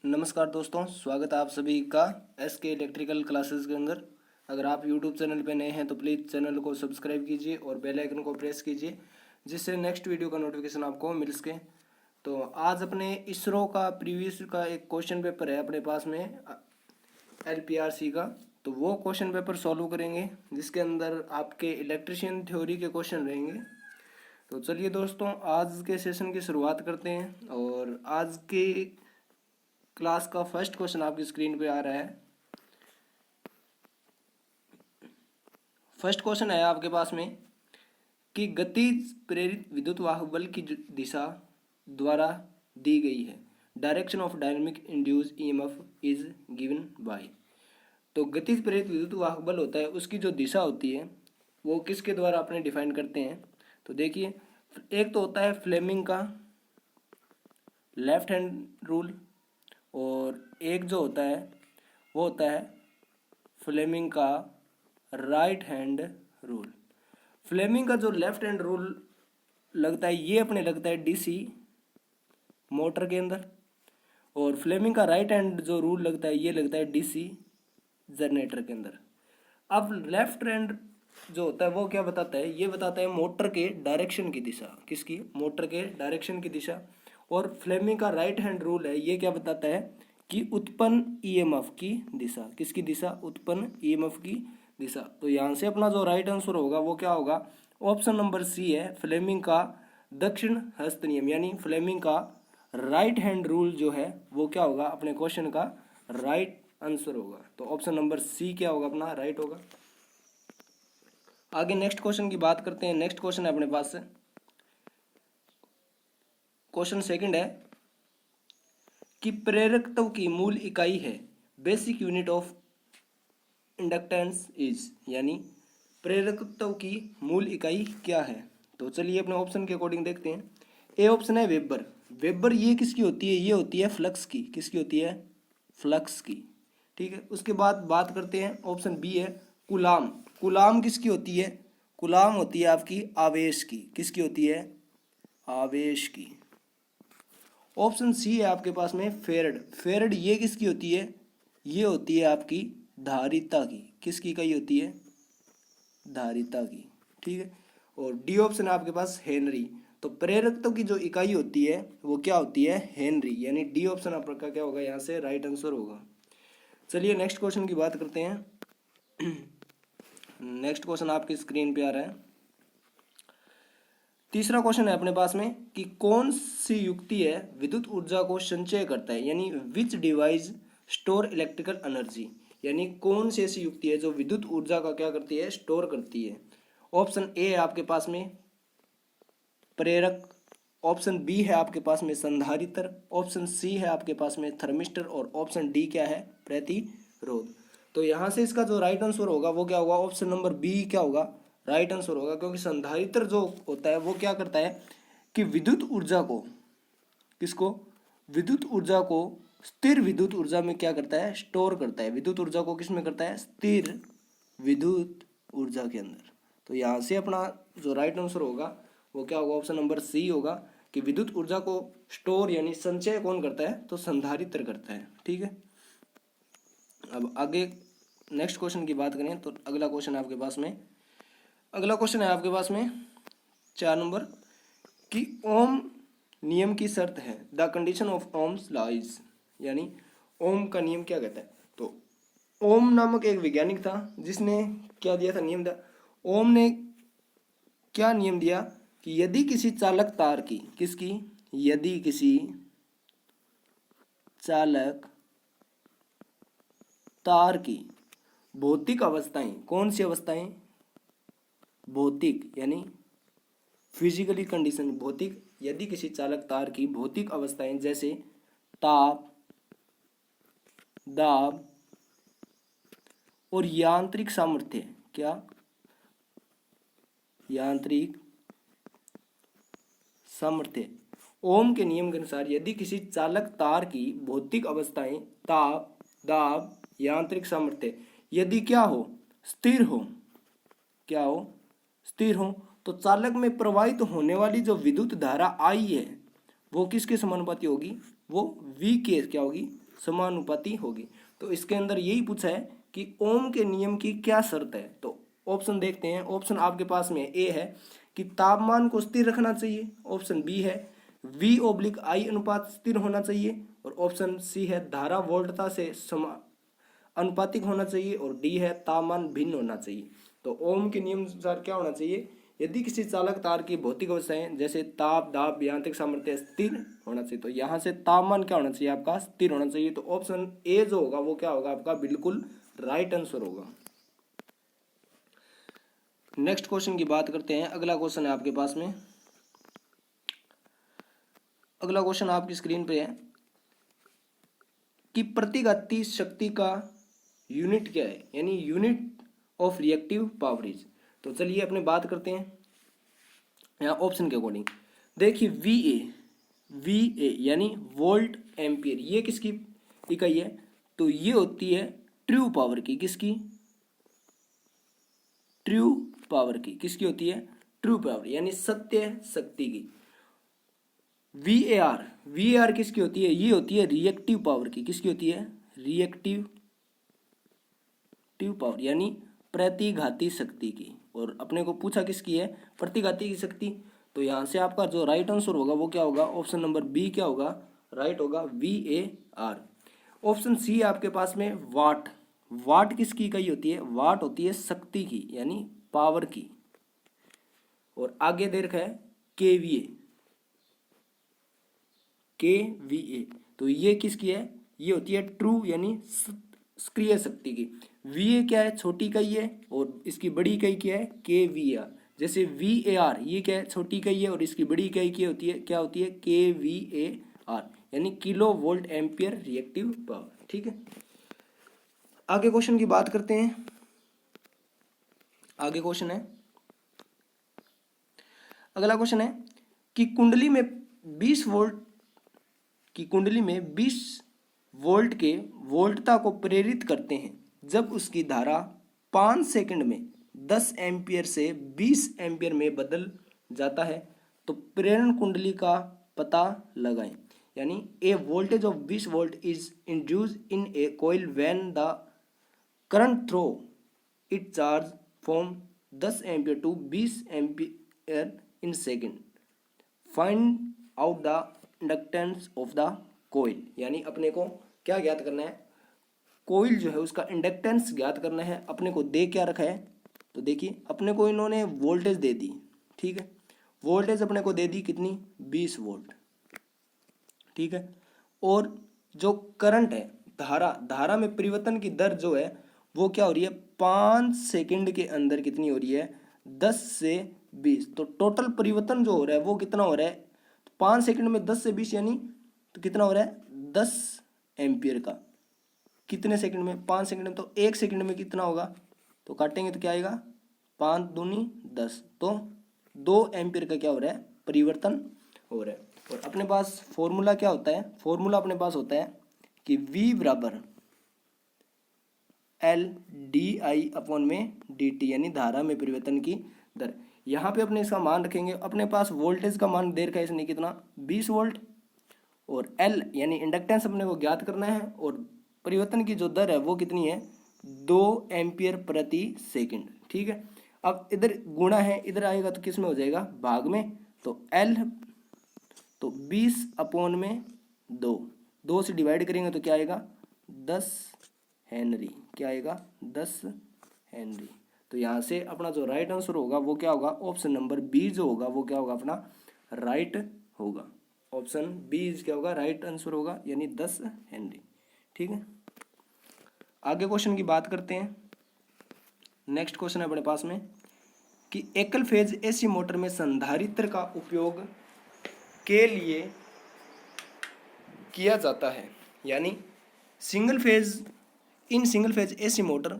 नमस्कार दोस्तों, स्वागत है आप सभी का एसके इलेक्ट्रिकल क्लासेस के अंदर। अगर आप यूट्यूब चैनल पे नए हैं तो प्लीज़ चैनल को सब्सक्राइब कीजिए और बेल आइकन को प्रेस कीजिए, जिससे नेक्स्ट वीडियो का नोटिफिकेशन आपको मिल सके। तो आज अपने इसरो का प्रीवियस का एक क्वेश्चन पेपर है अपने पास में, LPRC का। तो वो क्वेश्चन पेपर सॉल्व करेंगे, जिसके अंदर आपके इलेक्ट्रिशियन थ्योरी के क्वेश्चन रहेंगे। तो चलिए दोस्तों, आज के सेशन की शुरुआत करते हैं। और आज के क्लास का फर्स्ट क्वेश्चन आपकी स्क्रीन पे आ रहा है। फर्स्ट क्वेश्चन है आपके पास में कि गतिज प्रेरित विद्युत वाहक बल की दिशा द्वारा दी गई है। Direction of dynamic induce EMF is given by. तो गतिज प्रेरित विद्युत वाहक बल होता है, उसकी जो दिशा होती है वो किसके द्वारा अपने डिफाइन करते हैं। तो देखिए, एक तो होता है फ्लेमिंग का लेफ्ट हैंड रूल, और एक जो होता है वो होता है फ्लेमिंग का राइट हैंड रूल। फ्लेमिंग का जो लेफ्ट हैंड रूल लगता है ये अपने लगता है डीसी मोटर के अंदर, और फ्लेमिंग का राइट हैंड जो रूल लगता है ये लगता है डीसी जनरेटर के अंदर। अब लेफ्ट हैंड जो होता है वो क्या बताता है, ये बताता है मोटर के डायरेक्शन की दिशा, किसकी, मोटर के डायरेक्शन की दिशा। और फ्लेमिंग का राइट हैंड रूल है, ये क्या बताता है कि उत्पन्न ईएमएफ की दिशा, किसकी दिशा, उत्पन्न ईएमएफ की दिशा। तो यहाँ से अपना जो राइट आंसर होगा वो क्या होगा, ऑप्शन नंबर सी है, फ्लेमिंग का दक्षिण हस्त नियम, यानी फ्लेमिंग का राइट हैंड रूल जो है वो क्या होगा, अपने क्वेश्चन का राइट आंसर होगा। तो ऑप्शन नंबर सी क्या होगा, अपना राइट होगा। आगे नेक्स्ट क्वेश्चन की बात करते हैं। नेक्स्ट क्वेश्चन है अपने पास, क्वेश्चन सेकंड है कि प्रेरकत्व की मूल इकाई है, basic unit of inductance is, यानी प्रेरकत्व की मूल इकाई क्या है। तो चलिए अपने ऑप्शन के अकॉर्डिंग देखते हैं। ए ऑप्शन है वेबर। वेबर ये किसकी होती है, ये होती है फ्लक्स की, किसकी होती है, फ्लक्स की। ठीक है, उसके बाद बात करते हैं, ऑप्शन बी है कुलाम। कुलाम किसकी होती है, कुलाम होती है आपकी आवेश की, किसकी होती है, आवेश की। ऑप्शन सी है आपके पास में फेरड। फेरड ये किसकी होती है, ये होती है आपकी धारिता की, किसकी इकाई होती है, धारिता की। ठीक है, और डी ऑप्शन है आपके पास हेनरी। तो प्रेरकत्व की जो इकाई होती है वो क्या होती है, हेनरी, यानी डी ऑप्शन आपका क्या होगा, यहाँ से राइट आंसर होगा। चलिए नेक्स्ट क्वेश्चन की बात करते हैं। नेक्स्ट क्वेश्चन आपकी स्क्रीन पे आ रहा है। तीसरा क्वेश्चन है अपने पास में कि कौन सी युक्ति है विद्युत ऊर्जा को संचय करता है, यानी विच डिवाइस स्टोर इलेक्ट्रिकल एनर्जी, यानी कौन सी ऐसी युक्ति है जो विद्युत ऊर्जा का क्या करती है, स्टोर करती है। ऑप्शन ए है आपके पास में प्रेरक, ऑप्शन बी है आपके पास में संधारित्र, ऑप्शन सी है आपके पास में थर्मिस्टर, और ऑप्शन डी क्या है, प्रतिरोध। तो यहाँ से इसका जो राइट आंसर होगा वो क्या होगा, ऑप्शन नंबर बी क्या होगा, राइट आंसर होगा। क्योंकि संधारित्र जो होता है वो क्या करता है कि विद्युत ऊर्जा को, किसको, विद्युत ऊर्जा को स्थिर विद्युत ऊर्जा में क्या करता है, स्टोर करता है। विद्युत ऊर्जा को किस में करता है, स्थिर विद्युत ऊर्जा के अंदर। तो यहाँ से अपना जो राइट आंसर होगा वो क्या होगा, ऑप्शन नंबर सी होगा कि विद्युत ऊर्जा को स्टोर यानी संचय कौन करता है, तो संधारित्र करता है। ठीक है, अब आगे नेक्स्ट क्वेश्चन की बात करें तो अगला क्वेश्चन है आपके पास में, अगला क्वेश्चन है आपके पास में 4 नंबर कि ओम नियम की शर्त है, the condition of Ohm's law is, यानी ओम का नियम क्या कहता है। तो ओम नामक एक वैज्ञानिक था जिसने क्या दिया था, नियम दिया। ओम ने क्या नियम दिया कि यदि किसी चालक तार की, किसकी, यदि किसी चालक तार की भौतिक अवस्थाएं, कौन सी अवस्थाएं, भौतिक यानी फिजिकली कंडीशन, भौतिक, यदि किसी चालक तार की भौतिक अवस्थाएं जैसे ताप, दाब और यांत्रिक सामर्थ्य, क्या, यांत्रिक सामर्थ्य, ओम के नियम के अनुसार यदि किसी चालक तार की भौतिक अवस्थाएं ताप, दाब, यांत्रिक सामर्थ्य यदि क्या हो, स्थिर हो, क्या हो, स्थिर हो, तो चालक में प्रवाहित होने वाली जो विद्युत धारा आई है वो किसके समानुपाती होगी, वो V के क्या होगी, समानुपाती होगी। तो इसके अंदर यही पूछा है कि ओम के नियम की क्या शर्त है। तो ऑप्शन देखते हैं। ऑप्शन आपके पास में ए है कि तापमान को स्थिर रखना चाहिए, ऑप्शन बी है V/I अनुपात स्थिर होना चाहिए, और ऑप्शन सी है धारा वोल्टता से अनुपातिक होना चाहिए, और डी है तापमान भिन्न होना चाहिए। तो ओम के नियम अनुसार क्या होना चाहिए, यदि किसी चालक तार की भौतिक अवस्थाएं जैसे ताप, दाब, यांत्रिक सामर्थ्य स्थिर होना चाहिए, तो यहाँ से तापमान क्या होना चाहिए आपका, स्थिर होना चाहिए। तो ऑप्शन ए जो होगा वो क्या होगा आपका, बिल्कुल राइट आंसर होगा। नेक्स्ट क्वेश्चन की बात करते हैं। अगला क्वेश्चन है आपके पास में, अगला क्वेश्चन आपकी स्क्रीन पे है कि प्रतिघाती शक्ति का यूनिट क्या है, यानी unit of reactive power is. तो चलिए अपने बात करते हैं यहाँ ऑप्शन के अकॉर्डिंग। देखिए वी ए यानी वोल्ट एम्पियर, ये किसकी इकाई है, तो ये होती है ट्रू पावर की, किसकी, ट्रू पावर की, किसकी होती है, ट्रू पावर यानी सत्य शक्ति की। वी ए आर किसकी होती है, ये होती है रिएक्टिव पावर की, किसकी होती है, रिएक्टिव पावर यानी प्रतिघाती शक्ति की। और अपने को पूछा किसकी है, प्रतिघाती की शक्ति। तो यहाँ से आपका जो राइट आंसर होगा वो क्या होगा, ऑप्शन नंबर बी क्या होगा, राइट होगा, VAR। ऑप्शन सी आपके पास में वाट किसकी इकाई होती है, वाट होती है शक्ति की यानी पावर की। और आगे दे रखा है KVA, तो ये किसकी है, ये होती है ट्रू यानी सक्रिय शक्ति की। VA क्या है, छोटी इकाई है, और इसकी बड़ी इकाई क्या है, KVAR। जैसे VAR ये क्या है, छोटी इकाई है, और इसकी बड़ी इकाई क्या होती है, KVAR यानी kilo volt ampere reactive power. ठीक है, आगे क्वेश्चन की बात करते हैं। आगे क्वेश्चन है, अगला क्वेश्चन है कि कुंडली में 20 वोल्ट के वोल्टता को प्रेरित करते हैं जब उसकी धारा 5 सेकंड में 10 एम्पियर से 20 एम्पियर में बदल जाता है, तो प्रेरण कुंडली का पता लगाएं। यानी A voltage of 20 volt is induced in A coil when the current through it charge from 10 ampere to 20 ampere in second. Find out the inductance of the coil, यानी अपने को क्या ज्ञात करना है, कोइल जो है उसका इंडक्टेंस ज्ञात करना है। अपने को दे क्या रखा है, तो देखिए अपने को इन्होंने वोल्टेज दे दी, ठीक है, वोल्टेज अपने को दे दी कितनी, 20 वोल्ट, ठीक है। और जो करंट है, धारा में परिवर्तन की दर जो है वो क्या हो रही है, 5 सेकंड के अंदर कितनी हो रही है, 10 से 20। तो टोटल परिवर्तन जो हो रहा है वो कितना हो रहा है, 5 सेकंड में 10 से 20 यानी तो कितना हो रहा है, 10 एम्पियर का। कितने सेकंड में, 5 सेकंड में, तो 1 सेकंड में कितना होगा, तो काटेंगे तो क्या आएगा, 5 दूनी 10, तो 2 एम्पियर का क्या हो रहा है, परिवर्तन हो रहा है। और अपने पास फॉर्मूला क्या होता है, फॉर्मूला अपने पास होता है कि V बराबर LdI/dt यानी धारा में परिवर्तन की दर। यहाँ पे अपने इसका मान रखेंगे, अपने पास वोल्टेज का मान दे रखा है इसने कितना, 20 वोल्ट, और L यानी इंडक्टेंस अपने को ज्ञात करना है, और परिवर्तन की जो दर है वो कितनी है, 2 एम्पियर प्रति सेकंड, ठीक है। अब इधर गुणा है, इधर आएगा तो किस में हो जाएगा, भाग में, तो L तो 20/2 से डिवाइड करेंगे तो क्या आएगा, 10 हेनरी, क्या आएगा, 10 हेनरी। तो यहाँ से अपना जो राइट आंसर होगा वो क्या होगा, ऑप्शन नंबर बी जो होगा वो क्या होगा, अपना राइट होगा। ऑप्शन बी क्या होगा, राइट आंसर होगा, यानी 10 हेनरी, ठीक है। आगे क्वेश्चन की बात करते हैं। नेक्स्ट क्वेश्चन है अपने पास में कि एकल फेज एसी मोटर में संधारित्र का उपयोग के लिए किया जाता है, यानी single phase AC motor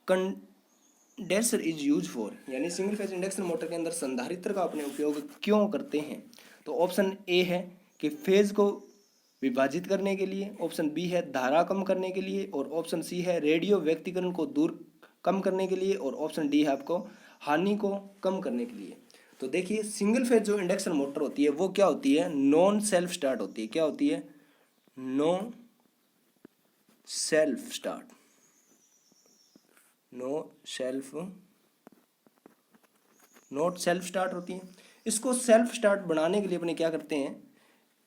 condenser is use for, यानी सिंगल फेज इंडक्शन मोटर के अंदर संधारित्र का अपने उपयोग क्यों करते हैं। तो ऑप्शन ए है कि फेज को विभाजित करने के लिए, ऑप्शन बी है धारा कम करने के लिए, और ऑप्शन सी है रेडियो व्यक्तिकरण को कम करने के लिए, और ऑप्शन डी है आपको हानि को कम करने के लिए। तो देखिए सिंगल फेज जो इंडक्शन मोटर होती है वो क्या होती है, नॉन सेल्फ स्टार्ट होती है। क्या होती है, no self start, not self start होती है। इसको सेल्फ स्टार्ट बनाने के लिए अपने क्या करते हैं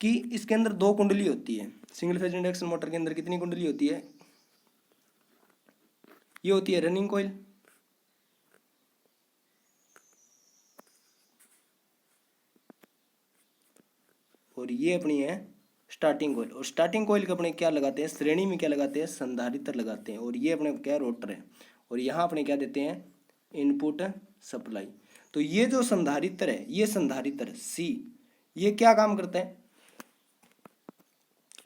कि इसके अंदर दो कुंडली होती है। सिंगल फेज इंडक्शन मोटर के अंदर कितनी कुंडली होती है? ये होती है रनिंग कॉइल, और ये अपनी है स्टार्टिंग कॉइल। और स्टार्टिंग कॉइल के अपने क्या लगाते हैं, श्रेणी में क्या लगाते हैं, संधारित्र लगाते हैं। और ये अपने क्या रोटर है, और यहाँ अपने क्या देते हैं, इनपुट सप्लाई। तो ये जो संधारित्र है, ये संधारित्र सी, ये क्या काम करता है,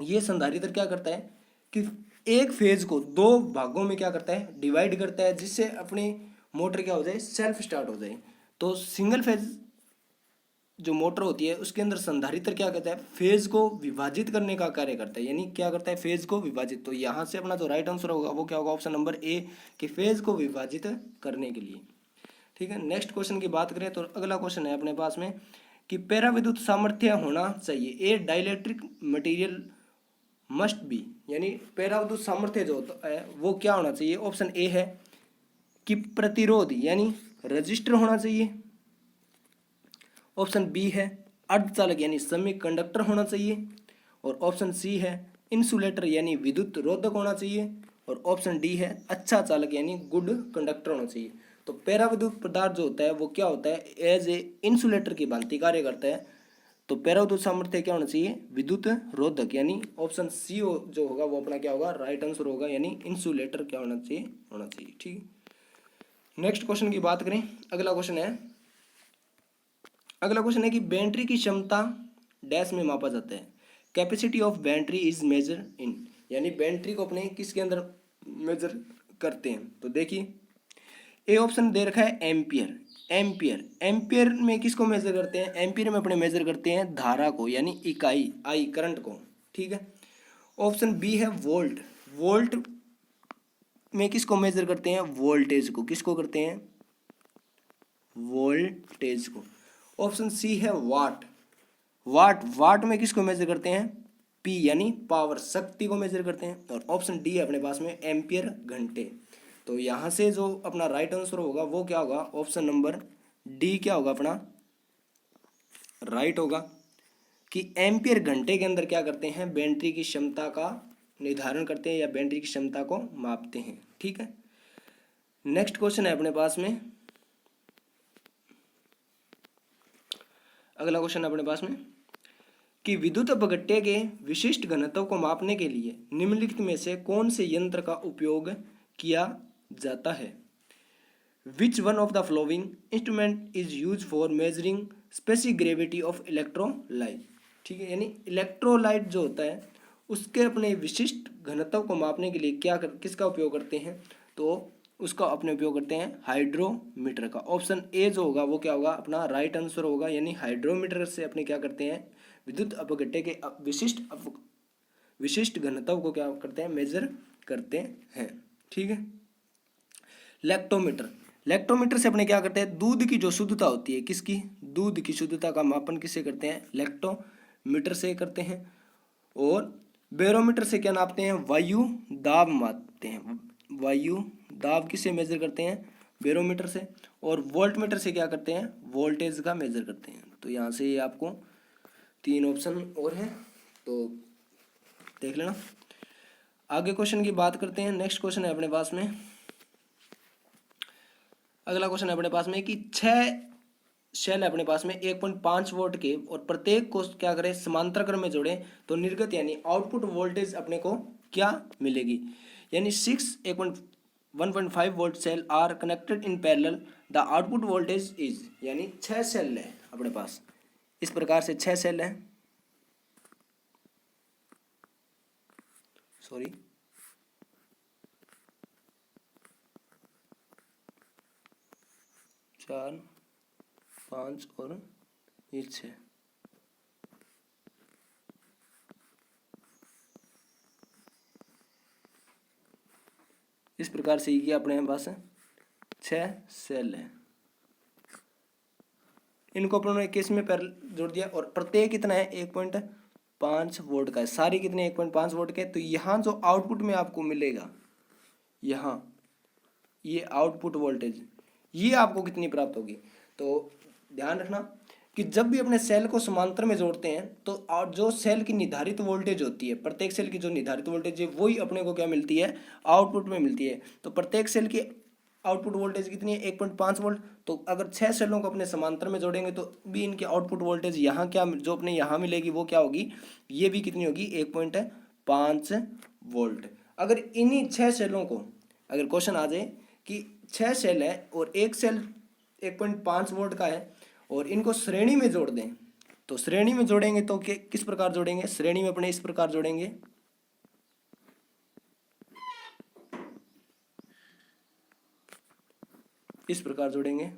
ये संधारित्र क्या करता है कि एक फेज को दो भागों में क्या करता है, डिवाइड करता है, जिससे अपनी मोटर क्या हो जाए, सेल्फ स्टार्ट हो जाए। तो सिंगल फेज जो मोटर होती है उसके अंदर संधारित्र क्या करता है, फेज को विभाजित करने का कार्य करता है। यानी क्या करता है, फेज को विभाजित। तो यहाँ से अपना जो राइट आंसर होगा वो क्या होगा, ऑप्शन नंबर ए, कि फेज को विभाजित करने के लिए। ठीक है, नेक्स्ट क्वेश्चन की बात करें तो अगला क्वेश्चन है अपने पास में कि पैरा विद्युत सामर्थ्य होना चाहिए, ए डाइलेक्ट्रिक मटेरियल मस्ट बी, यानी पैरा विद्युत सामर्थ्य जो होता है वो क्या होना चाहिए। ऑप्शन ए है कि प्रतिरोध यानी रजिस्टर होना चाहिए। ऑप्शन बी है अर्धचालक यानी सेमीकंडक्टर होना चाहिए। और ऑप्शन सी है इंसुलेटर यानी विद्युत रोधक होना चाहिए। और ऑप्शन डी है अच्छा चालक यानी गुड कंडक्टर होना चाहिए। तो पैरा विद्युत पदार्थ जो होता है वो क्या होता है, एज ए इंसुलेटर की भांति कार्य करता है। तो पैरा विद्युत सामर्थ्य क्या होना चाहिए, विद्युत रोधक, यानी ऑप्शन सी जो होगा वो अपना क्या होगा, राइट आंसर होगा, यानी इंसुलेटर क्या होना चाहिए। ठीक है, नेक्स्ट क्वेश्चन की बात करें। अगला क्वेश्चन है कि बैटरी की क्षमता डैश में मापा जाता है। Capacity of battery is measure in, यानी बैटरी को अपने किसके अंदर मेजर करते हैं। तो देखिए, ए ऑप्शन दे रखा है एम्पियर। एम्पियर में किसको मेजर करते हैं, एम्पियर में अपने मेजर करते हैं धारा को, यानी इकाई, आई करंट को। ठीक है, ऑप्शन बी है वोल्ट में किसको मेजर करते हैं, वोल्टेज को। किसको करते हैं, वोल्टेज को। ऑप्शन सी है वाट में किसको मेजर करते हैं, पी यानी पावर, शक्ति को मेजर करते हैं। और ऑप्शन डी है अपने पास में एम्पियर, घंटे। तो यहाँ से जो अपना राइट आंसर होगा वो क्या होगा, ऑप्शन नंबर डी क्या होगा अपना राइट होगा, कि एम्पियर घंटे के अंदर क्या करते हैं, बैटरी की क्षमता का निर्धारण करते हैं या बैटरी की क्षमता को मापते हैं। ठीक है, नेक्स्ट क्वेश्चन है अपने पास में। अगला क्वेश्चन है अपने पास में कि विद्युत अपघट्य के विशिष्ट घनत्व को मापने के लिए निम्नलिखित में से कौन से यंत्र का उपयोग किया जाता है। Which one of the flowing instrument is use for measuring specific gravity of electrolyte. ठीक है, यानी इलेक्ट्रोलाइट जो होता है उसके अपने विशिष्ट घनत्व को मापने के लिए किसका उपयोग करते हैं, तो उसका अपने उपयोग करते हैं हाइड्रोमीटर का। ऑप्शन ए जो होगा वो क्या होगा, अपना राइट आंसर होगा, यानी हाइड्रोमीटर से अपने क्या करते हैं, विद्युत अपघट्य के विशिष्ट घनत्व को क्या करते हैं, मेजर करते हैं। ठीक है, लैक्टोमीटर से अपने क्या करते हैं, दूध की जो शुद्धता होती है, किसकी, दूध की शुद्धता का मापन किससे करते हैं, लैक्टोमीटर से करते हैं। और बैरोमीटर से क्या नापते हैं, वायु दाब मापते हैं। वायु दाब किससे मेजर करते हैं, बैरोमीटर से। और वोल्टमीटर से क्या करते हैं, वोल्टेज का मेजर करते हैं। तो यहाँ से ये आपको 3 ऑप्शन और हैं, तो देख लेना। आगे क्वेश्चन की बात करते हैं। नेक्स्ट क्वेश्चन है अपने पास में, अगला क्वेश्चन है अपने पास में कि 6 शेल है अपने पास में 1.5 वोल्ट के, और प्रत्येक को क्या करें, समांतर क्रम में जोड़ें तो निर्गत यानी आउटपुट वोल्टेज अपने को क्या मिलेगी। यानी 1.5 volt cell are connected in parallel, the output voltage is, यानी 6 सेल है अपने पास, इस प्रकार से 6 सेल है, सॉरी 4, 5 और ये 6। इस प्रकार से ये अपने पास 6 सेल है, इनको अपने किस में जोड़ दिया, और प्रत्येक कितना है, 1.5 1.5 वोल्ट का है, सारी कितने 1.5 वोल्ट के। तो यहाँ जो आउटपुट में आपको मिलेगा, यहाँ ये आउटपुट वोल्टेज, ये आपको कितनी प्राप्त होगी। तो ध्यान रखना कि जब भी अपने सेल को समांतर में जोड़ते हैं तो और जो सेल की निर्धारित वोल्टेज होती है, प्रत्येक सेल की जो निर्धारित वोल्टेज है वही अपने को क्या मिलती है, आउटपुट में मिलती है। तो प्रत्येक सेल की आउटपुट वोल्टेज कितनी है, 1.5 वोल्ट। तो अगर 6 सेलों को अपने समांतर में जोड़ेंगे तो भी इनकी आउटपुट वोल्टेज यहाँ क्या जो अपने यहाँ मिलेगी वो क्या होगी, ये भी कितनी होगी, 1.5 वोल्ट। अगर इन्हीं 6 सेलों को, अगर क्वेश्चन आ जाए कि 6 सेल है और एक सेल 1.5 वोल्ट का है और इनको श्रेणी में जोड़ दें, तो श्रेणी में जोड़ेंगे तो किस प्रकार जोड़ेंगे, श्रेणी में अपने इस प्रकार जोड़ेंगे, इस प्रकार जोड़ेंगे।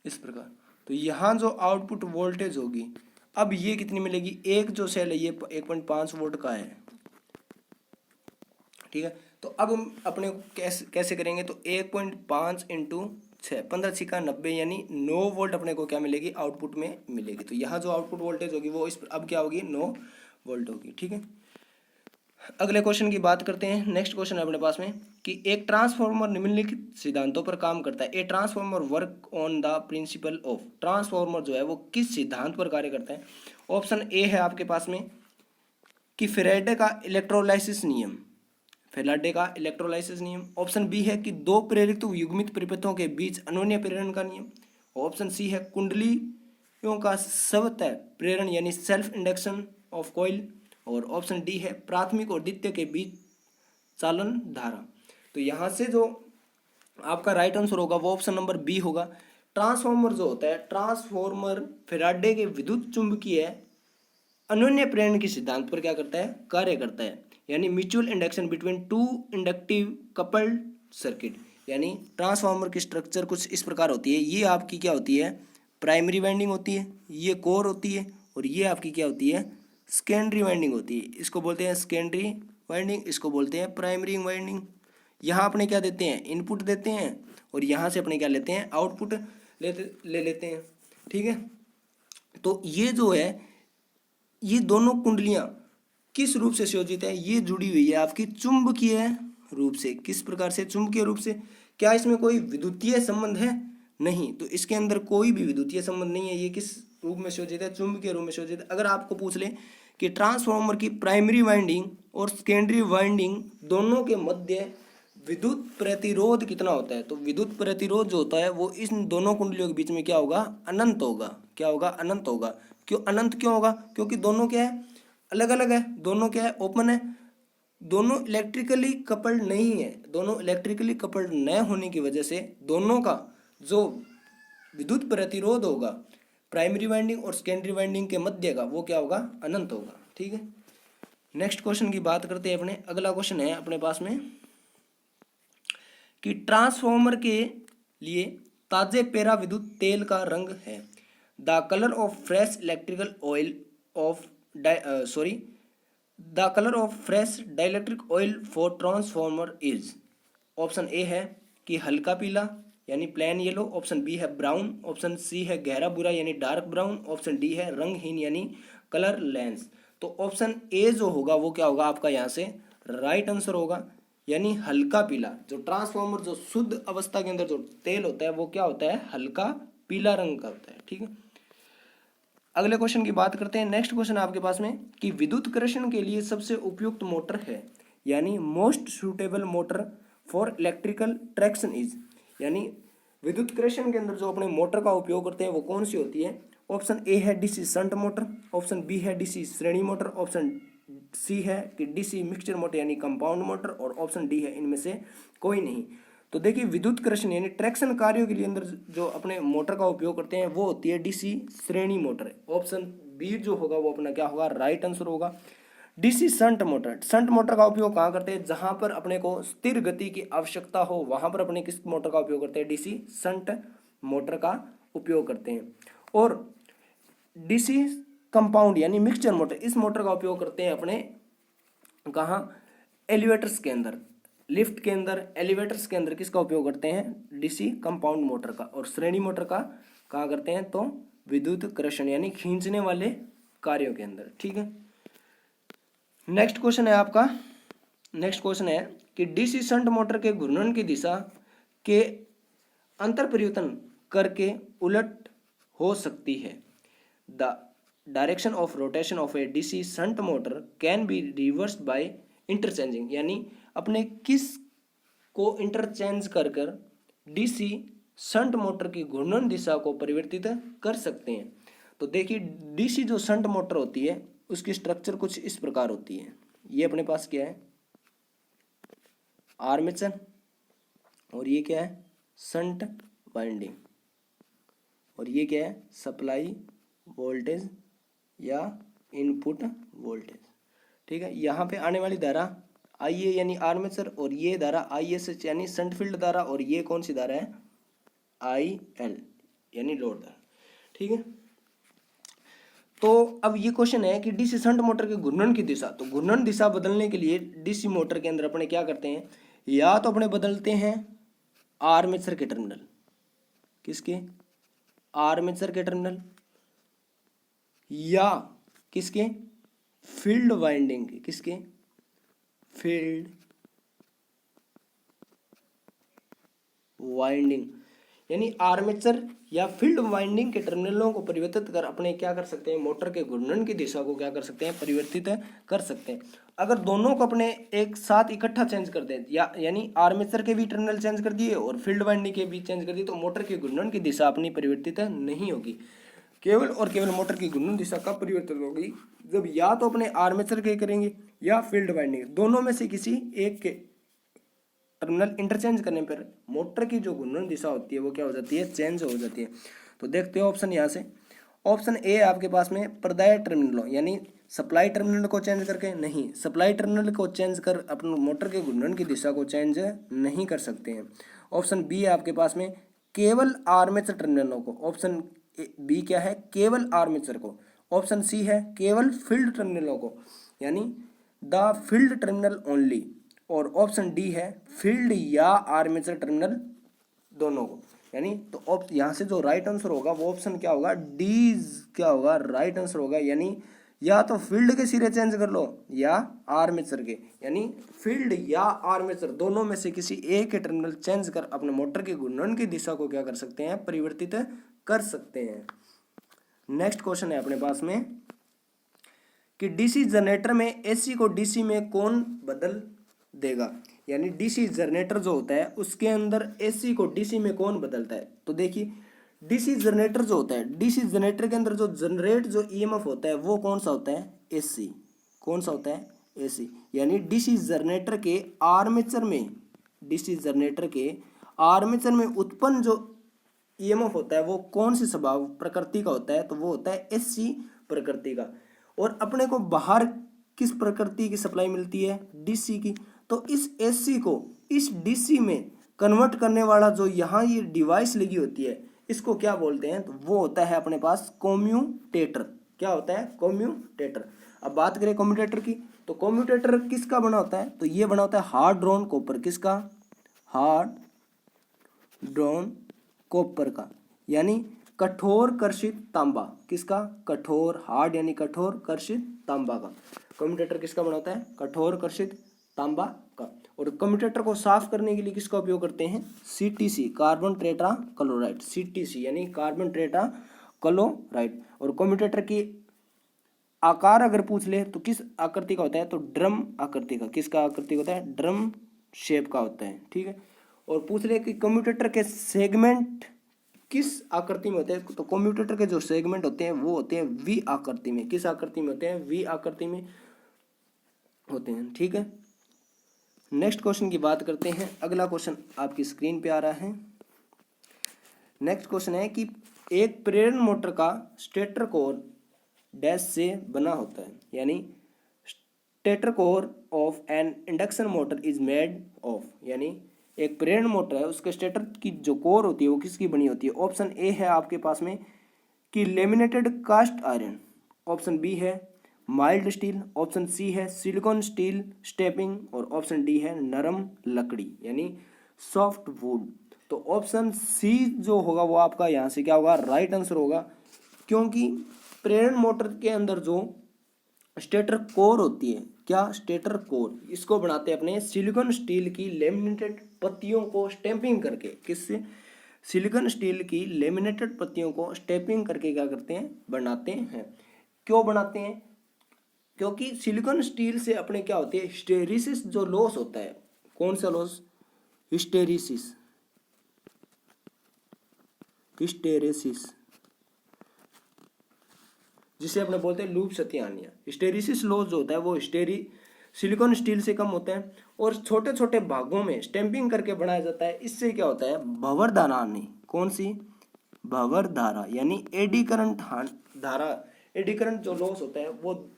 इस प्रकार, तो यहाँ जो आउटपुट वोल्टेज होगी, अब ये कितनी मिलेगी, एक जो सेल है ये 1.5 वोल्ट का है, ठीक है। तो अब हम अपने को कैसे कैसे करेंगे, तो 1.5 इंटू 6, 15 छिका 90, यानी 9 वोल्ट अपने को क्या मिलेगी, आउटपुट में मिलेगी। तो यहाँ जो आउटपुट वोल्टेज होगी वो इस अब क्या होगी, 9 वोल्ट होगी, ठीक है। अगले क्वेश्चन की बात करते हैं। नेक्स्ट क्वेश्चन है अपने पास में कि एक ट्रांसफार्मर निम्नलिखित सिद्धांतों पर काम करता है। A transformer work on the principle of, transformer जो है वो किस सिद्धांत पर कार्य करता है। ऑप्शन ए है आपके पास में कि फेराडे का इलेक्ट्रोलाइसिस नियम, फेराडे का इलेक्ट्रोलाइसिस नियम। ऑप्शन बी है कि दो प्रेरित युग्मित परिपथों के बीच अन्योन्य प्रेरण का नियम। ऑप्शन सी है कुंडलियों का स्वतः प्रेरण यानी सेल्फ इंडक्शन ऑफ कॉइल। और ऑप्शन डी है प्राथमिक और द्वितीय के बीच चालन धारा। तो यहाँ से जो आपका राइट आंसर होगा वो ऑप्शन नंबर बी होगा। ट्रांसफार्मर जो होता है, ट्रांसफार्मर फेराडे के विद्युत चुंबकीय अन्योन्य प्रेरण के सिद्धांत पर क्या करता है, कार्य करता है, यानी mutual induction between two inductive coupled circuit. यानी ट्रांसफार्मर की स्ट्रक्चर कुछ इस प्रकार होती है। ये आपकी क्या होती है, प्राइमरी वाइंडिंग होती है, ये कोर होती है, और ये आपकी क्या होती है, सेकेंडरी वाइंडिंग होती है। इसको बोलते हैं सेकेंडरी वाइंडिंग, इसको बोलते हैं प्राइमरी वाइंडिंग। यहाँ अपने क्या देते हैं, इनपुट देते हैं, और यहाँ से अपने क्या लेते हैं, आउटपुट ले लेते हैं, ठीक है। तो ये जो है, ये दोनों कुंडलियां किस रूप से संयोजित है, ये जुड़ी हुई है आपकी चुंबकीय रूप से। किस प्रकार से, चुंबकीय रूप से। क्या इसमें कोई विद्युतीय संबंध है, नहीं, तो इसके अंदर कोई भी विद्युतीय संबंध नहीं है। ये किस रूप में संयोजित है, चुंबकीय रूप में संयोजित है। अगर आपको पूछ ले कि ट्रांसफार्मर की प्राइमरी वाइंडिंग और सेकेंडरी वाइंडिंग दोनों के मध्य विद्युत प्रतिरोध कितना होता है, तो विद्युत प्रतिरोध जो होता है वो इन दोनों कुंडलियों के बीच में क्या होगा, अनंत होगा। क्या होगा, अनंत होगा। क्यों अनंत क्यों होगा, क्योंकि दोनों क्या है, अलग अलग है, दोनों क्या है, ओपन है, दोनों इलेक्ट्रिकली कपल्ड नहीं है। दोनों इलेक्ट्रिकली कपल्ड न होने की वजह से दोनों का जो विद्युत प्रतिरोध होगा प्राइमरी वाइंडिंग और सेकेंडरी वाइंडिंग के मध्य का, वो क्या होगा, अनंत होगा, ठीक है। नेक्स्ट क्वेश्चन की बात करते हैं अपने। अगला क्वेश्चन है अपने पास में कि ट्रांसफार्मर के लिए ताजे पेरा विद्युत तेल का रंग है। The colour of fresh electrical oil of the colour of fresh dielectric oil for transformer is. Option A है कि हल्का पीला यानी प्लेन येलो। ऑप्शन बी है ब्राउन। ऑप्शन सी है गहरा भूरा यानी डार्क ब्राउन। ऑप्शन डी है रंगहीन यानी कलर लेंस। तो ऑप्शन ए जो होगा वो क्या होगा आपका यहाँ से राइट आंसर होगा, यानी हल्का पीला। जो ट्रांसफार्मर जो शुद्ध अवस्था के अंदर जो तेल होता है वो क्या होता है, हल्का पीला रंग का होता है, ठीक है। अगले क्वेश्चन की बात करते हैं। नेक्स्ट क्वेश्चन आपके पास में कि विद्युत कृषण के लिए सबसे उपयुक्त मोटर है, यानी most suitable motor for electrical traction is, यानी विद्युत कृषण के अंदर जो अपने मोटर का उपयोग करते हैं वो कौन सी होती है। ऑप्शन ए है DC shunt motor. Option B है डीसी श्रेणी मोटर। ऑप्शन सी है कि डीसी मिक्सचर मोटर यानी कंपाउंड मोटर। और ऑप्शन डी है इनमें से कोई नहीं। तो देखिए विद्युत कृषण यानी ट्रैक्शन कार्यों के लिए अंदर जो अपने मोटर का उपयोग करते हैं वो होती है डीसी श्रेणी मोटर। ऑप्शन बी जो होगा वो अपना क्या होगा, राइट आंसर होगा। DC shunt motor, shunt motor का उपयोग कहाँ करते हैं, जहां पर अपने को स्थिर गति की आवश्यकता हो वहां पर अपने किस मोटर का उपयोग करते हैं, डीसी शंट मोटर का उपयोग करते हैं। और डीसी कंपाउंड यानी मिक्सचर मोटर, इस मोटर का उपयोग करते हैं अपने कहाँ, एलिवेटर्स के अंदर, लिफ्ट के अंदर, एलिवेटर्स के अंदर किसका उपयोग करते हैं, डीसी कंपाउंड मोटर का। और श्रेणी मोटर का कहाँ करते हैं, तो विद्युत कर्षण यानी खींचने वाले कार्यों के अंदर। ठीक है, नेक्स्ट क्वेश्चन है आपका, नेक्स्ट क्वेश्चन है कि डीसी शंट मोटर के घूर्णन की दिशा के अंतर परिवर्तन करके उलट हो सकती है। The direction of rotation of A DC shunt motor can be reversed by interchanging, यानी अपने किस को इंटरचेंज कर कर डीसी शंट मोटर की घूर्णन दिशा को परिवर्तित कर सकते हैं। तो देखिए, डीसी जो शंट मोटर होती है उसकी स्ट्रक्चर कुछ इस प्रकार होती है। ये अपने पास क्या है, आर्मेचर, और ये क्या है, शंट वाइंडिंग, और ये क्या है, सप्लाई वोल्टेज या इनपुट वोल्टेज। ठीक है, यहाँ पे आने वाली धारा आई ए यानी आर्मेचर, और ये धारा आई एस एच यानी शंट फील्ड धारा, और ये कौन सी धारा है, आई एल यानी लोड धारा। ठीक है, तो अब ये क्वेश्चन है कि डीसी शंट मोटर के घूर्णन की दिशा, तो घूर्णन दिशा बदलने के लिए डीसी मोटर के अंदर अपने क्या करते हैं, या तो अपने बदलते हैं आर्मेचर के टर्मिनल, किसके, आर्मेचर के टर्मिनल, या किसके, फील्ड वाइंडिंग के, किसके, फील्ड वाइंडिंग, यानी आर्मेचर या फील्ड वाइंडिंग के टर्मिनलों को परिवर्तित कर अपने क्या कर सकते हैं, मोटर के घूर्णन की दिशा को क्या कर सकते हैं, परिवर्तित कर सकते हैं। अगर दोनों को अपने एक साथ इकट्ठा चेंज कर दें, या यानी आर्मेचर के भी टर्मिनल चेंज कर दिए और फील्ड वाइंडिंग के भी चेंज कर दिए, तो मोटर के घूर्णन की दिशा अपनी परिवर्तित नहीं होगी। केवल और केवल मोटर की घूर्णन दिशा कब परिवर्तित होगी, जब या तो अपने आर्मेचर के करेंगे या फील्ड वाइंडिंग, दोनों में से किसी एक के टर्मिनल इंटरचेंज करने पर मोटर की जो घूर्णन दिशा होती है वो क्या हो जाती है, चेंज हो जाती है। तो देखते हो ऑप्शन यहाँ से, ऑप्शन ए आपके पास में प्रदाय टर्मिनलों यानी सप्लाई टर्मिनल को चेंज करके, नहीं, सप्लाई टर्मिनल को चेंज कर अपने मोटर के घूर्णन की दिशा को चेंज नहीं कर सकते हैं। ऑप्शन बी है आपके पास में केवल आर्मेचर टर्मिनलों को, ऑप्शन बी क्या है, केवल आर्मेचर को। ऑप्शन सी है केवल फील्ड टर्मिनलों को, यानी द फील्ड टर्मिनल ओनली। और ऑप्शन डी है फील्ड या आर्मेचर टर्मिनल दोनों को, यानी तो यहाँ से जो राइट आंसर होगा वो ऑप्शन क्या होगा, डी क्या होगा, राइट आंसर होगा। यानी या तो फील्ड के सिरे चेंज कर लो या आर्मेचर के, यानी फील्ड या आर्मेचर दोनों में से किसी एक के टर्मिनल चेंज कर अपने मोटर के घूर्णन की दिशा को क्या कर सकते हैं, परिवर्तित कर सकते हैं। नेक्स्ट क्वेश्चन है अपने पास में कि डीसी जनरेटर में एसी को डीसी में कौन बदल देगा, यानी डीसी जनरेटर जो होता है उसके अंदर एसी को डीसी में कौन बदलता है। तो देखिए, डीसी जनरेटर जो होता है, डीसी जनरेटर के अंदर जो जनरेट जो ईएमएफ होता है वो कौन सा होता है, एसी। कौन सा होता है, एसी। यानी डीसी जनरेटर के आर्मेचर में, डीसी जनरेटर के आर्मेचर में उत्पन्न जो ईएमएफ होता है वो कौन सी स्वभाव प्रकृति का होता है, तो वो होता है एसी प्रकृति का। और अपने को बाहर किस प्रकृति की सप्लाई मिलती है, डीसी की। तो इस एसी को इस डीसी में कन्वर्ट करने वाला जो यहाँ ये डिवाइस लगी होती है इसको क्या बोलते हैं, तो वो होता है अपने पास कम्यूटेटर। क्या होता है, कम्यूटेटर। अब बात करें कम्यूटेटर की, तो कम्यूटेटर किसका बना होता है, तो ये बना होता है हार्ड ड्रॉन कॉपर। किसका, हार्ड ड्रॉन कॉपर का, यानी कठोर कर्षित तांबा। किसका, कठोर, हार्ड यानी कठोर, कर्षित तांबा का। कम्यूटेटर किसका बना होता है, कठोर कर्षित तांबा का। और कम्यूटेटर को साफ करने के लिए किसका उपयोग करते हैं, CTC, carbon tetra chloride, CTC यानी कार्बन टेट्रा क्लोराइड। और कम्यूटेटर की आकार अगर पूछ ले तो किस आकृति का होता है, तो ड्रम आकृति का। किसका आकृति होता है, ड्रम शेप का होता है। ठीक है, और पूछ ले कि कम्यूटेटर के सेगमेंट किस आकृति में होते हैं, तो कम्यूटेटर के जो सेगमेंट होते हैं वो होते हैं वी आकृति में। किस आकृति में होते हैं, वी आकृति में होते हैं। ठीक है, नेक्स्ट क्वेश्चन की बात करते हैं। अगला क्वेश्चन आपकी स्क्रीन पे आ रहा है। नेक्स्ट क्वेश्चन है कि एक प्रेरण मोटर का स्टेटर कोर डैश से बना होता है, यानी stator core of N induction motor is made of, यानी एक प्रेरण मोटर है उसके स्टेटर की जो कोर होती है वो किसकी बनी होती है। ऑप्शन ए है आपके पास में कि laminated cast iron, option B है माइल्ड स्टील, ऑप्शन सी है सिलिकॉन स्टील स्टेपिंग और ऑप्शन डी है नरम लकड़ी यानी सॉफ्ट वुड। तो ऑप्शन सी जो होगा वो आपका यहाँ से क्या होगा, राइट आंसर होगा, क्योंकि प्रेरण मोटर के अंदर जो स्टेटर कोर होती है, क्या स्टेटर कोर, इसको बनाते हैं अपने सिलिकॉन स्टील की लेमिनेटेड पत्तियों को स्टैंपिंग करके। किससे, सिलिकॉन स्टील की लेमिनेटेड पत्तियों को स्टैंपिंग करके क्या करते हैं, बनाते हैं। क्यों बनाते हैं, क्योंकि सिलिकॉन स्टील से अपने क्या होती है, हिस्टेरिसिस जो लॉस होता है, कौन सा लॉस, हिस्टेरिसिस, हिस्टेरिसिस जिसे अपने बोलते हैं लूप सत्यानिया। हिस्टेरिसिस लॉस जो होता है वो सिलिकॉन स्टील से कम होता है और छोटे छोटे भागों में स्टैंपिंग करके बनाया जाता है। इससे क्या होता है, भंवर धारा आनी, कौन सी, भंवर धारा यानी एडी करंट धारा, एडी करंट जो लॉस होता है वो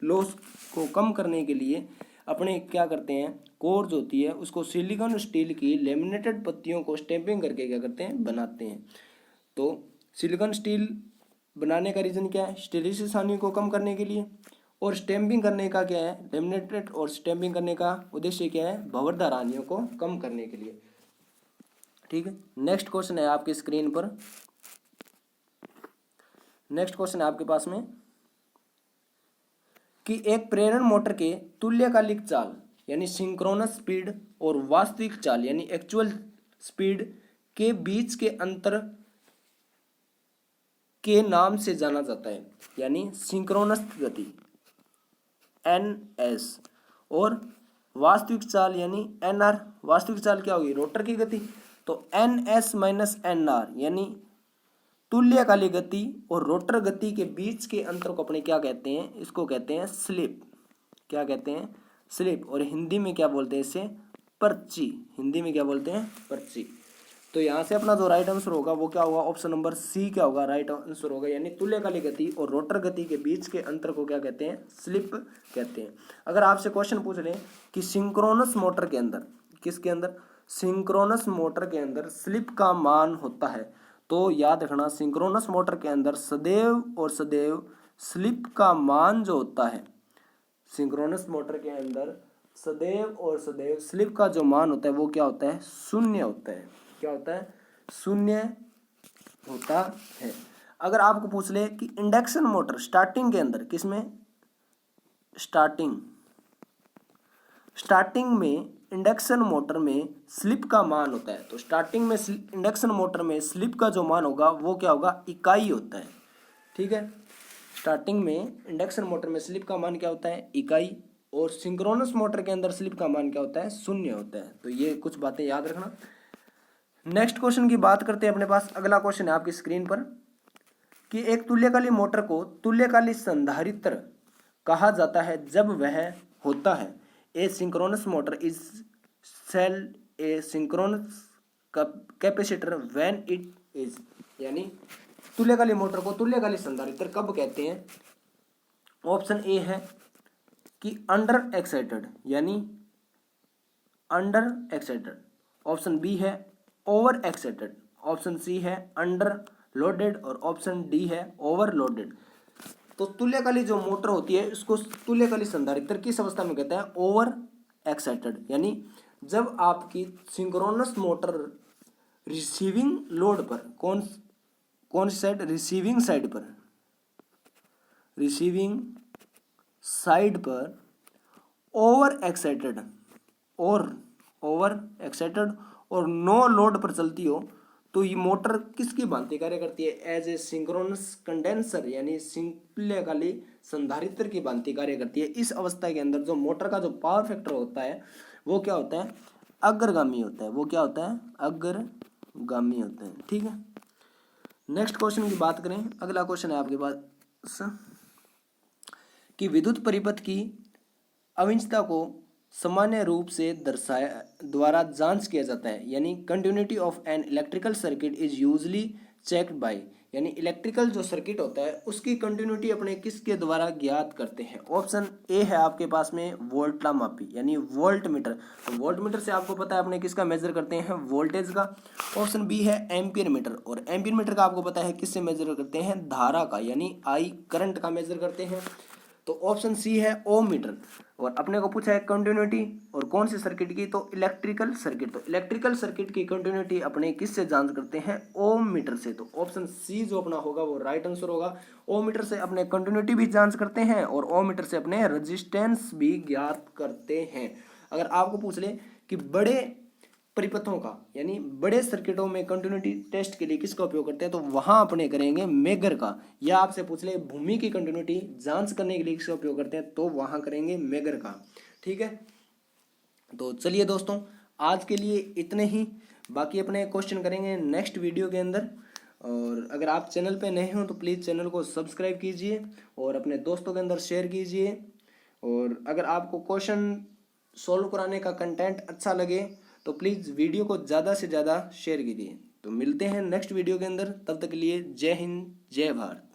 लॉस को कम करने के लिए अपने क्या करते हैं, कोर जो होती है उसको सिलिकॉन स्टील की लेमिनेटेड पत्तियों को स्टैंपिंग करके क्या करते हैं, बनाते हैं। तो सिलिकॉन स्टील बनाने का रीजन क्या है, हिस्टेरिसिस हानि को कम करने के लिए, और स्टैंपिंग करने का क्या है, लेमिनेटेड और स्टैंपिंग करने का उद्देश्य क्या है, भंवर हानियों को कम करने के लिए। ठीक है, नेक्स्ट क्वेश्चन है आपकी स्क्रीन पर, नेक्स्ट क्वेश्चन है आपके पास में कि एक प्रेरण मोटर के तुल्यकालिक चाल यानी सिंक्रोनस स्पीड और वास्तविक चाल यानी एक्चुअल स्पीड के बीच के अंतर के नाम से जाना जाता है, यानी सिंक्रोनस गति NS और वास्तविक चाल यानी NR। वास्तविक चाल क्या होगी, रोटर की गति, तो NS माइनस NR यानी तुल्यकालिक गति और रोटर गति के बीच के अंतर को अपने क्या कहते हैं, इसको कहते हैं स्लिप। क्या कहते हैं, स्लिप, और हिंदी में क्या बोलते हैं इसे, पर्ची। हिंदी में क्या बोलते हैं, पर्ची। तो यहाँ से अपना जो राइट आंसर होगा वो क्या होगा, ऑप्शन नंबर सी क्या होगा, राइट आंसर होगा, यानी तुल्यकालिक गति और रोटर गति के बीच के अंतर को क्या कहते हैं, स्लिप कहते हैं। अगर आपसे क्वेश्चन पूछ लें कि सिंक्रोनस मोटर के अंदर, किसके अंदर, सिंक्रोनस मोटर के अंदर स्लिप का मान होता है, तो याद रखना सिंक्रोनस मोटर के अंदर सदैव और सदैव स्लिप का मान जो होता है, सिंक्रोनस मोटर के अंदर सदैव और सदैव स्लिप का जो मान होता है वो क्या होता है, शून्य होता है। क्या होता है, शून्य होता है। अगर आपको पूछ ले कि इंडक्शन मोटर स्टार्टिंग के अंदर, किसमें, स्टार्टिंग में इंडक्शन मोटर में स्लिप का मान होता है, तो स्टार्टिंग में इंडक्शन मोटर में स्लिप का जो मान होगा वो क्या होगा, इकाई होता है। ठीक है, स्टार्टिंग में इंडक्शन मोटर में स्लिप का मान क्या होता है, इकाई, और सिंक्रोनस मोटर के अंदर स्लिप का मान क्या होता है, शून्य होता है। तो ये कुछ बातें याद रखना। नेक्स्ट क्वेश्चन की बात करते हैं अपने पास, अगला क्वेश्चन है आपकी स्क्रीन पर कि एक तुल्यकालिक मोटर को तुल्यकालिक संधारित्र कहा जाता है जब वह होता है, a synchronous motor is sell a synchronous capacitor when it is, यानी तुल्यकालिक मोटर को तुल्यकालिक संधारित्र कब कहते हैं। ऑप्शन ए है कि अंडर एक्साइटेड यानी अंडर एक्साइटेड, ऑप्शन बी है ओवर एक्साइटेड, ऑप्शन सी है अंडर लोडेड और ऑप्शन डी है ओवरलोडेड। तो तुल्यकालिक जो मोटर होती है उसको तुल्यकालिक संधारित्र किस अवस्था में कहते हैं, ओवर एक्साइटेड, यानी जब आपकी सिंक्रोनस मोटर रिसीविंग लोड पर, कौन सी साइड, रिसीविंग साइड पर ओवर एक्साइटेड और नो लोड पर चलती हो, तो ये मोटर किसकी भांति कार्य करती है, एज ए सिंक्रोनस कंडेंसर यानी तुल्यकालिक संधारित्र की भांति कार्य करती है। इस अवस्था के अंदर जो मोटर का जो पावर फैक्टर होता है वो क्या होता है, अग्रगामी होता है। वो क्या होता है, अग्रगामी होता है। ठीक है, नेक्स्ट क्वेश्चन की बात करें, अगला क्वेश्चन है आपके पास कि विद्युत परिपथ की अविच्छिन्नता को सामान्य रूप से दर्शाया द्वारा जांच किया जाता है, यानी continuity of an electrical circuit is usually checked by, यानी इलेक्ट्रिकल जो सर्किट होता है उसकी कंटिन्यूटी अपने किसके द्वारा ज्ञात करते हैं। ऑप्शन ए है आपके पास में वोल्टला मापी यानी वोल्ट मीटर, तो वोल्ट मीटर से आपको पता है अपने किसका मेजर करते हैं, वोल्टेज का। ऑप्शन बी है एम्पियर मीटर, और एम्पियर मीटर का आपको पता है किससे मेजर करते हैं, धारा का, यानी आई करंट का मेजर करते हैं। तो ऑप्शन सी है ओम मीटर। और अपने को पूछा है कंटिन्यूटी और कौन सी सर्किट की, तो इलेक्ट्रिकल सर्किट। तो इलेक्ट्रिकल सर्किट की कंटिन्यूटी अपने किससे जांच करते हैं, ओम मीटर से। तो ऑप्शन सी जो अपना होगा वो राइट आंसर होगा। ओम मीटर से अपने कंटिन्यूटी भी जांच करते हैं और ओम मीटर से अपने रेजिस्टेंस भी ज्ञात करते हैं। अगर आपको पूछ ले कि बड़े परिपथों का यानी बड़े सर्किटों में कंटिन्यूटी टेस्ट के लिए किसका उपयोग करते हैं, तो वहां अपने करेंगे मेगर का। या आपसे पूछ ले भूमि की कंटिन्यूटी जांच करने के लिए किसका उपयोग करते हैं, तो वहां करेंगे मेगर का। ठीक है, तो चलिए दोस्तों आज के लिए इतने ही। बाकी अपने क्वेश्चन करेंगे नेक्स्ट वीडियो के अंदर। और अगर आप चैनल पे नए हो तो प्लीज़ चैनल को सब्सक्राइब कीजिए और अपने दोस्तों के अंदर शेयर कीजिए। और अगर आपको क्वेश्चन सॉल्व कराने का कंटेंट अच्छा लगे तो प्लीज़ वीडियो को ज़्यादा से ज़्यादा शेयर कीजिए। तो मिलते हैं नेक्स्ट वीडियो के अंदर, तब तक के लिए जय हिंद जय भारत।